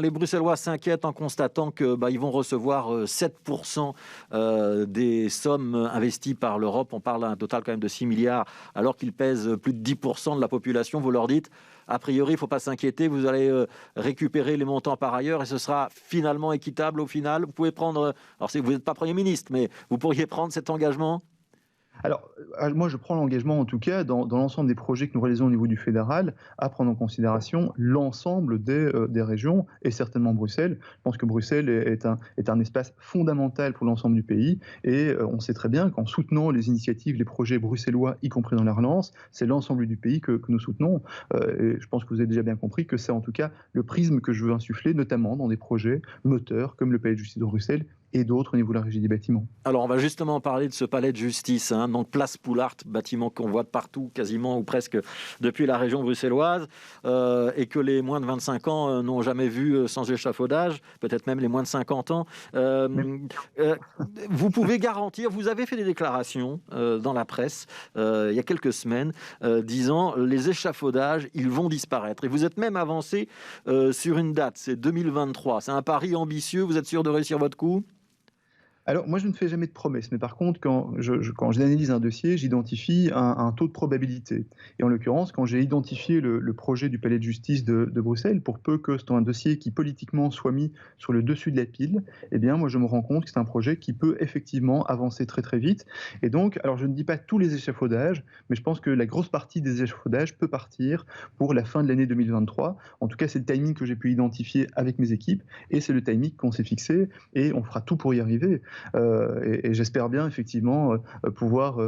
Les Bruxellois s'inquiètent en constatant que ils vont recevoir 7% des sommes investies par l'Europe. On parle d'un total quand même de 6 milliards, alors qu'ils pèsent plus de 10% de la population. Vous leur dites, a priori, il ne faut pas s'inquiéter, vous allez récupérer les montants par ailleurs et ce sera finalement équitable au final. Vous pouvez prendre, alors vous n'êtes pas Premier ministre, mais vous pourriez prendre cet engagement? Alors, moi, je prends l'engagement, en tout cas, dans l'ensemble des projets que nous réalisons au niveau du fédéral, à prendre en considération l'ensemble des régions et certainement Bruxelles. Je pense que Bruxelles est un espace fondamental pour l'ensemble du pays et on sait très bien qu'en soutenant les initiatives, les projets bruxellois, y compris dans la relance, c'est l'ensemble du pays que nous soutenons. Et je pense que vous avez déjà bien compris que c'est en tout cas le prisme que je veux insuffler, notamment dans des projets moteurs comme le Palais de justice de Bruxelles et d'autres au niveau de la régie des bâtiments. Alors, on va justement parler de ce palais de justice, donc Place Poulart, bâtiment qu'on voit de partout, quasiment ou presque depuis la région bruxelloise, et que les moins de 25 ans n'ont jamais vu sans échafaudage, peut-être même les moins de 50 ans. Mais Euh, vous pouvez garantir, vous avez fait des déclarations dans la presse il y a quelques semaines, disant les échafaudages, ils vont disparaître. Et vous êtes même avancé sur une date, c'est 2023. C'est un pari ambitieux, vous êtes sûr de réussir votre coup? Alors, moi, je ne fais jamais de promesses, mais par contre, quand j'analyse un dossier, j'identifie un taux de probabilité. Et en l'occurrence, quand j'ai identifié le projet du palais de justice de Bruxelles, pour peu que c'est un dossier qui politiquement soit mis sur le dessus de la pile, eh bien, moi, je me rends compte que c'est un projet qui peut effectivement avancer très très vite. Et donc, alors, je ne dis pas tous les échafaudages, mais je pense que la grosse partie des échafaudages peut partir pour la fin de l'année 2023. En tout cas, c'est le timing que j'ai pu identifier avec mes équipes, et c'est le timing qu'on s'est fixé, et on fera tout pour y arriver. Et j'espère bien effectivement pouvoir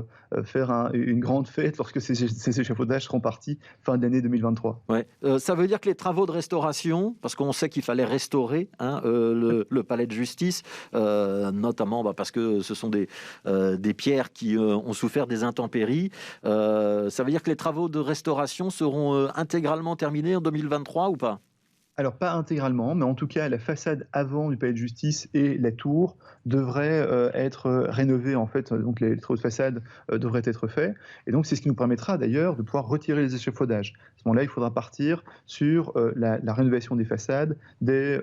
faire une grande fête lorsque ces échafaudages seront partis fin d'année 2023. Ouais. Ça veut dire que les travaux de restauration, parce qu'on sait qu'il fallait restaurer le palais de justice, notamment parce que ce sont des pierres qui ont souffert des intempéries, ça veut dire que les travaux de restauration seront intégralement terminés en 2023 ou pas? Alors pas intégralement, mais en tout cas la façade avant du palais de justice et la tour devraient être rénovées en fait. Donc les travaux de façade devraient être faits. Et donc c'est ce qui nous permettra d'ailleurs de pouvoir retirer les échafaudages. À ce moment-là, il faudra partir sur la rénovation des façades, des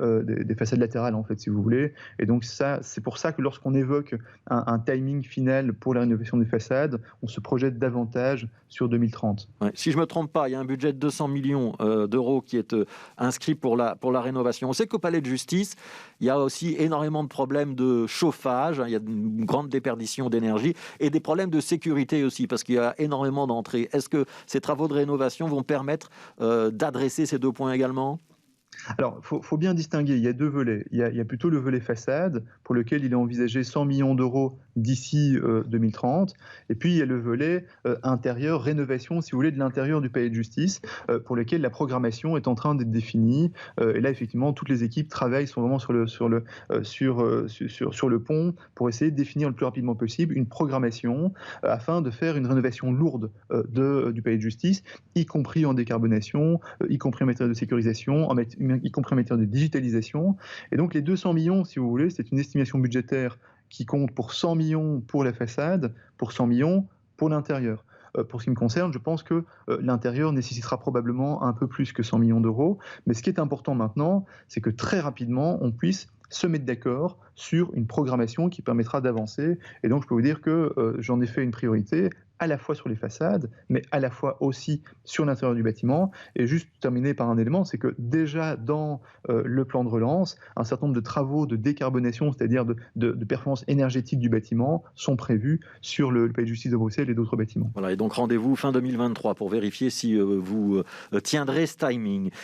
façades latérales en fait, si vous voulez. Et donc ça, c'est pour ça que lorsqu'on évoque un timing final pour la rénovation des façades, on se projette davantage sur 2030. Ouais. Si je ne me trompe pas, il y a un budget de 200 millions d'euros qui est inscrit pour la rénovation. On sait qu'au palais de justice, il y a aussi énormément de problèmes de chauffage, il y a une grande déperdition d'énergie et des problèmes de sécurité aussi, parce qu'il y a énormément d'entrées. Est-ce que ces travaux de rénovation vont permettre d'adresser ces deux points également? Alors, faut bien distinguer, il y a 2 volets. Il y a plutôt le volet façade, pour lequel il est envisagé 100 millions d'euros d'ici 2030. Et puis, il y a le volet intérieur, rénovation, si vous voulez, de l'intérieur du palais de justice, pour lequel la programmation est en train d'être définie. Et là, effectivement, toutes les équipes travaillent, sont vraiment sur le pont pour essayer de définir le plus rapidement possible une programmation afin de faire une rénovation lourde du palais de justice, y compris en décarbonation, y compris en matière de sécurisation, y compris en matière de digitalisation. Et donc les 200 millions, si vous voulez, c'est une estimation budgétaire qui compte pour 100 millions pour la façade, pour 100 millions pour l'intérieur. Pour ce qui me concerne, je pense que l'intérieur nécessitera probablement un peu plus que 100 millions d'euros. Mais ce qui est important maintenant, c'est que très rapidement, on puisse se mettre d'accord sur une programmation qui permettra d'avancer. Et donc, je peux vous dire que j'en ai fait une priorité à la fois sur les façades, mais à la fois aussi sur l'intérieur du bâtiment. Et juste terminer par un élément, c'est que déjà dans le plan de relance, un certain nombre de travaux de décarbonation, c'est-à-dire de performance énergétique du bâtiment, sont prévus sur le palais de justice de Bruxelles et d'autres bâtiments. Voilà, et donc rendez-vous fin 2023 pour vérifier si vous tiendrez ce timing.